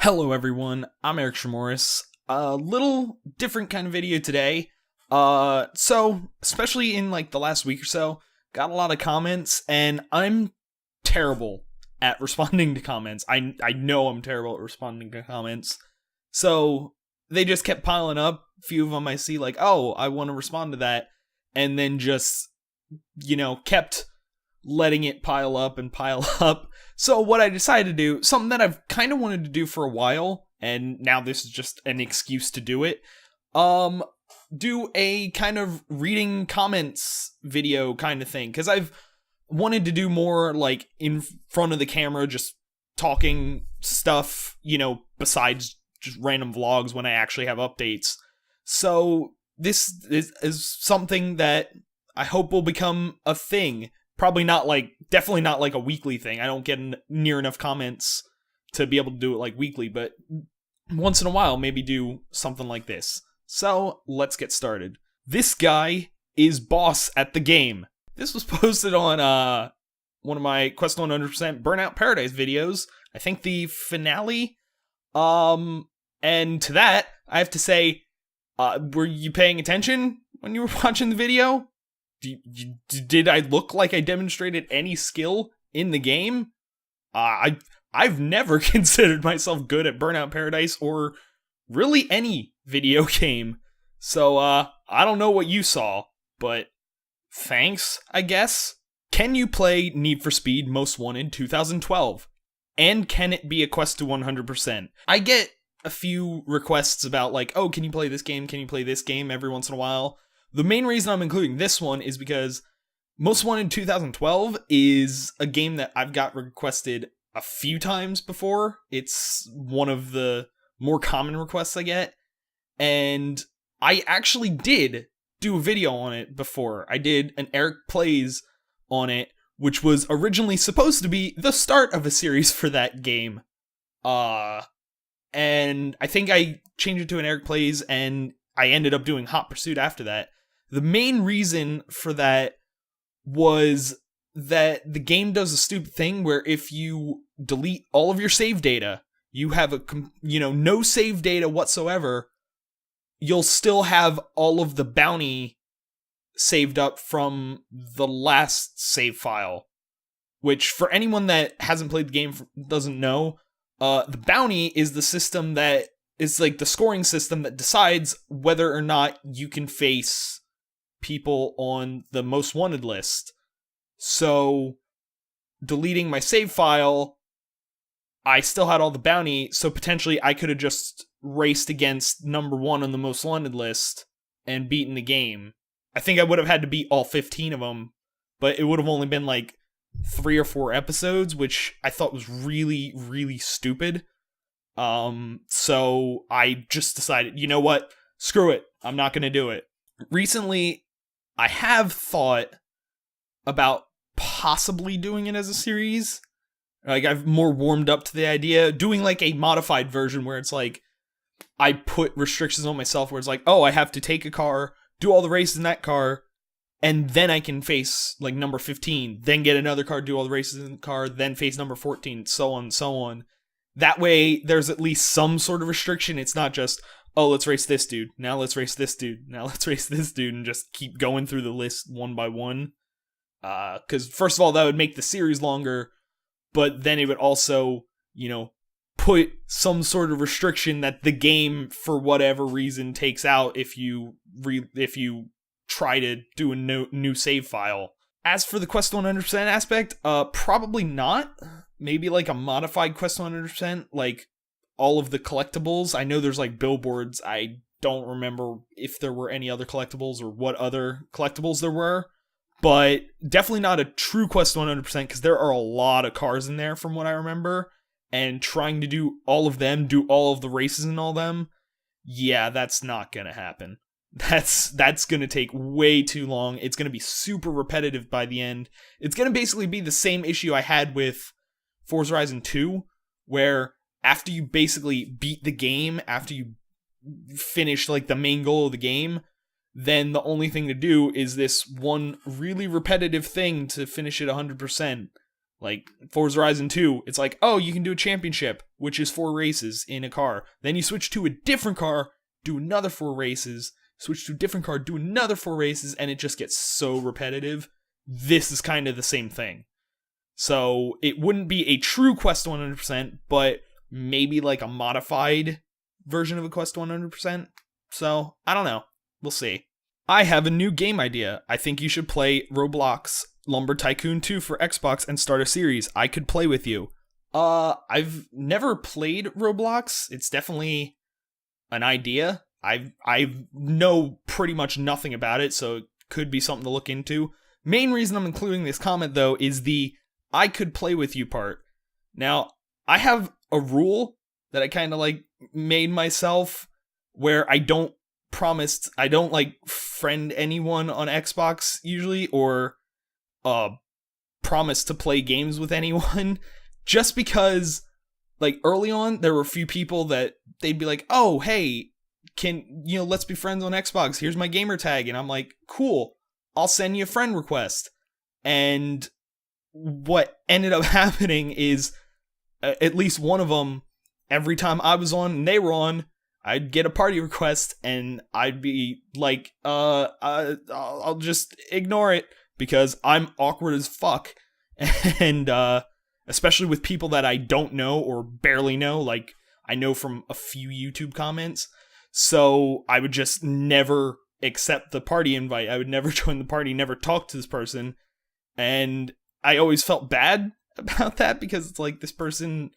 Hello everyone, I'm Eric Shamoris. A little different kind of video today. So, especially in like the last week or so, got a lot of comments, and I'm terrible at responding to comments. I know I'm terrible at responding to comments. So, they just kept piling up. A few of them I see like, oh, I want to respond to that. And then just, kept letting it pile up and pile up. So what I decided to do, something that I've kind of wanted to do for a while, and now this is just an excuse to do it, do a kind of reading comments video kind of thing, because I've wanted to do more like in front of the camera, just talking stuff, besides just random vlogs when I actually have updates. So this is something that I hope will become a thing. Definitely not like a weekly thing. I don't get near enough comments to be able to do it like weekly, but once in a while, maybe do something like this. So let's get started. This guy is boss at the game. This was posted on one of my Quest 100% Burnout Paradise videos. I think the finale. And to that, I have to say, were you paying attention when you were watching the video? Did I look like I demonstrated any skill in the game? I've never considered myself good at Burnout Paradise or really any video game. So I don't know what you saw, but thanks, I guess. Can you play Need for Speed Most Wanted 2012? And can it be a quest to 100%? I get a few requests about like, oh, can you play this game? Can you play this game every once in a while? The main reason I'm including this one is because Most Wanted 2012 is a game that I've got requested a few times before. It's one of the more common requests I get. And I actually did do a video on it before. I did an Eric Plays on it, which was originally supposed to be the start of a series for that game. And I think I changed it to an Eric Plays, and I ended up doing Hot Pursuit after that. The main reason for that was that the game does a stupid thing where if you delete all of your save data, you have no save data whatsoever, you'll still have all of the bounty saved up from the last save file. Which, for anyone that hasn't played the game doesn't know, the bounty is the system that is like the scoring system that decides whether or not you can face people on the most wanted list. So deleting my save file, I still had all the bounty, so potentially I could have just raced against number 1 on the most wanted list and beaten the game. I think I would have had to beat all 15 of them, but it would have only been like 3 or 4 episodes, which I thought was really, really stupid. So I just decided, you know what? Screw it. I'm not going to do it. Recently, I have thought about possibly doing it as a series. Like, I've more warmed up to the idea, doing like a modified version where it's like, I put restrictions on myself where it's like, oh, I have to take a car, do all the races in that car, and then I can face like number 15, then get another car, do all the races in the car, then face number 14, so on and so on. That way, there's at least some sort of restriction. It's not just, oh, let's race this dude, now let's race this dude, now let's race this dude, and just keep going through the list one by one. Because first of all, that would make the series longer, but then it would also, put some sort of restriction that the game, for whatever reason, takes out if you try to do a new save file. As for the Quest 100% aspect, probably not. Maybe like a modified Quest 100%, like all of the collectibles. I know there's like billboards. I don't remember if there were any other collectibles or what other collectibles there were, but definitely not a true Quest 100% because there are a lot of cars in there from what I remember, and trying to do all of them, do all of the races in all them, yeah, that's not gonna happen. That's gonna take way too long. It's gonna be super repetitive by the end. It's gonna basically be the same issue I had with Forza Horizon 2, where after you basically beat the game, after you finish like the main goal of the game, then the only thing to do is this one really repetitive thing to finish it 100%. Like Forza Horizon 2, it's like, oh, you can do a championship, which is 4 races in a car. Then you switch to a different car, do another 4 races, switch to a different car, do another 4 races, and it just gets so repetitive. This is kind of the same thing. So it wouldn't be a true Quest 100%, but maybe like a modified version of a Quest 100%. So I don't know. We'll see. I have a new game idea. I think you should play Roblox Lumber Tycoon 2 for Xbox and start a series. I could play with you. I've never played Roblox. It's definitely an idea. I know pretty much nothing about it, so it could be something to look into. Main reason I'm including this comment, though, is the I could play with you part. Now, I have a rule that I kind of like made myself where I don't like friend anyone on Xbox usually, or promise to play games with anyone, just because like early on there were a few people that they'd be like, oh hey, let's be friends on Xbox, here's my gamer tag, and I'm like, cool, I'll send you a friend request. And what ended up happening is at least one of them, every time I was on and they were on, I'd get a party request and I'd be like, I'll just ignore it because I'm awkward as fuck. And especially with people that I don't know or barely know, like I know from a few YouTube comments. So I would just never accept the party invite. I would never join the party, never talk to this person. And I always felt bad about that because it's like this person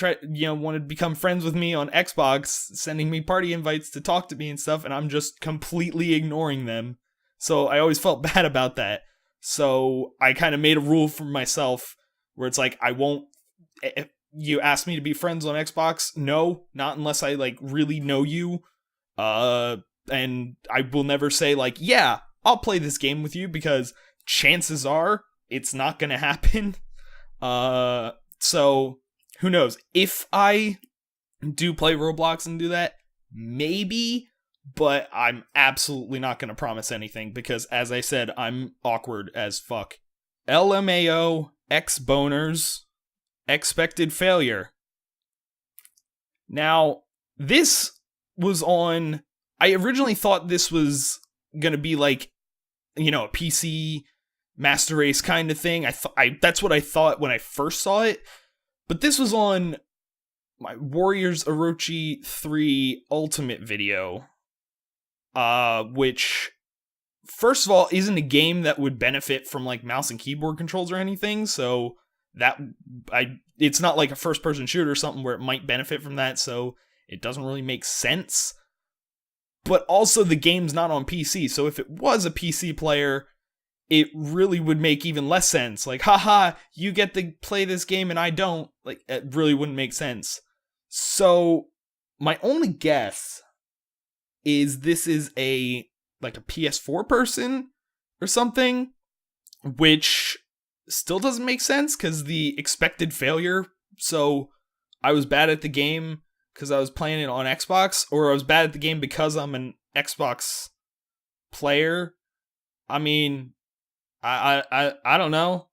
wanted to become friends with me on Xbox, sending me party invites to talk to me and stuff, and I'm just completely ignoring them. So I always felt bad about that. So I kind of made a rule for myself where it's like, I won't, if you ask me to be friends on Xbox, no, not unless I like really know you. And I will never say like, yeah, I'll play this game with you, because chances are it's not gonna happen. So who knows? If I do play Roblox and do that, maybe, but I'm absolutely not gonna promise anything because, as I said, I'm awkward as fuck. LMAO, X-boners, expected failure. Now, this was on, I originally thought this was gonna be like, a PC Master Race kind of thing. That's what I thought when I first saw it. But this was on my Warriors Orochi 3 Ultimate video, which, first of all, isn't a game that would benefit from like mouse and keyboard controls or anything. So it's not like a first-person shooter or something where it might benefit from that. So it doesn't really make sense. But also the game's not on PC. So if it was a PC player, it really would make even less sense. Like, haha, you get to play this game and I don't. Like, it really wouldn't make sense. So, my only guess is this is a PS4 person or something, which still doesn't make sense because the expected failure. So, I was bad at the game because I was playing it on Xbox, or I was bad at the game because I'm an Xbox player. I mean, I don't know.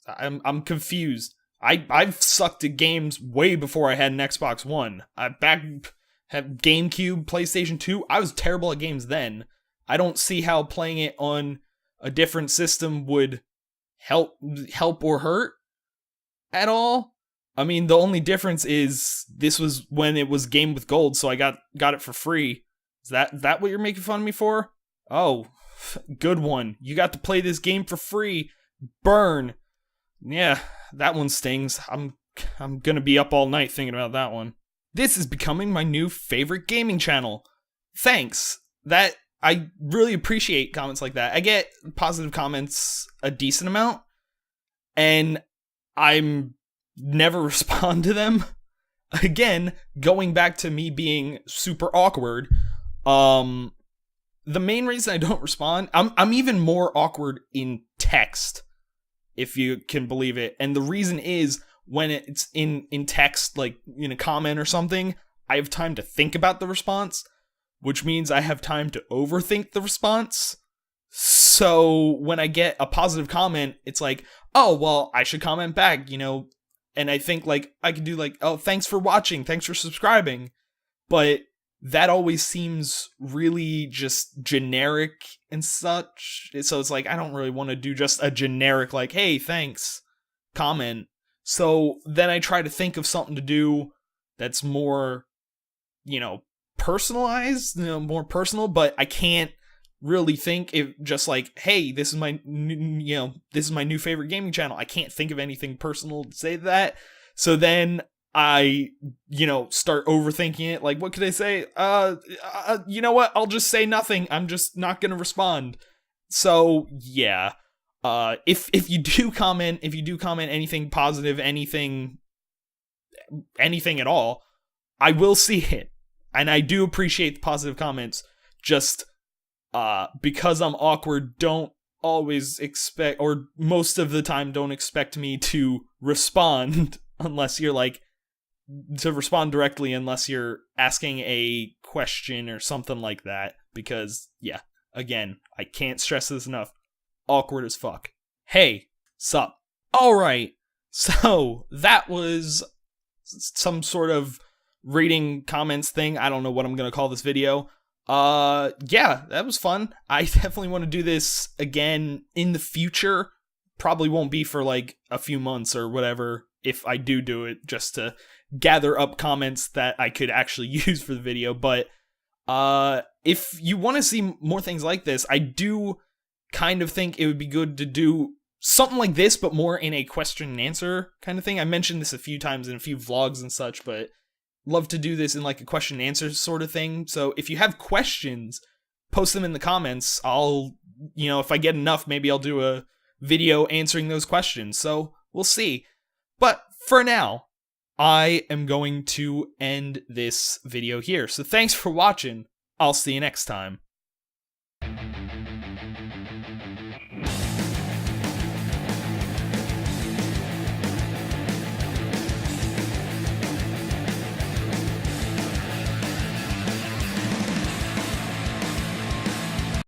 I'm confused. I've sucked at games way before I had an Xbox One. I had GameCube, PlayStation 2. I was terrible at games then. I don't see how playing it on a different system would help or hurt at all. I mean, the only difference is this was when it was Game with Gold, so I got it for free. Is that what you're making fun of me for? Oh, good one. You got to play this game for free. Burn. Yeah, that one stings. I'm gonna be up all night thinking about that one. This is becoming my new favorite gaming channel. Thanks. I really appreciate comments like that. I get positive comments a decent amount, and I'm never respond to them. Again, going back to me being super awkward, the main reason I don't respond, I'm even more awkward in text, if you can believe it. And the reason is, when it's in text, like in a comment or something, I have time to think about the response, which means I have time to overthink the response. So when I get a positive comment, it's like, oh, well, I should comment back, you know, and I think like I could do like, oh, thanks for watching, thanks for subscribing, but that always seems really just generic and such. So it's like, I don't really want to do just a generic, like, hey, thanks, comment. So then I try to think of something to do that's more, you know, personalized, you know, more personal, but I can't really think if just like, hey, this is my, you know, this is my new favorite gaming channel. I can't think of anything personal to say to that. So then I, you know, start overthinking it. Like, what could I say? You know what? I'll just say nothing. I'm just not gonna respond. So yeah. If you do comment, anything positive, anything at all, I will see it. And I do appreciate the positive comments. Just because I'm awkward, don't always expect, or most of the time don't expect me to respond unless you're like, to respond directly unless you're asking a question or something like that. Because, yeah, again, I can't stress this enough. Awkward as fuck. Hey, sup? Alright, so that was some sort of reading comments thing. I don't know what I'm gonna call this video. Yeah, that was fun. I definitely want to do this again in the future. Probably won't be for like a few months or whatever if I do it, just to gather up comments that I could actually use for the video. But if you want to see more things like this, I do kind of think it would be good to do something like this, but more in a question and answer kind of thing. I mentioned this a few times in a few vlogs and such, but love to do this in like a question and answer sort of thing. So if you have questions, post them in the comments. I'll, you know, if I get enough, maybe I'll do a video answering those questions. So we'll see. But for now, I am going to end this video here. So thanks for watching. I'll see you next time.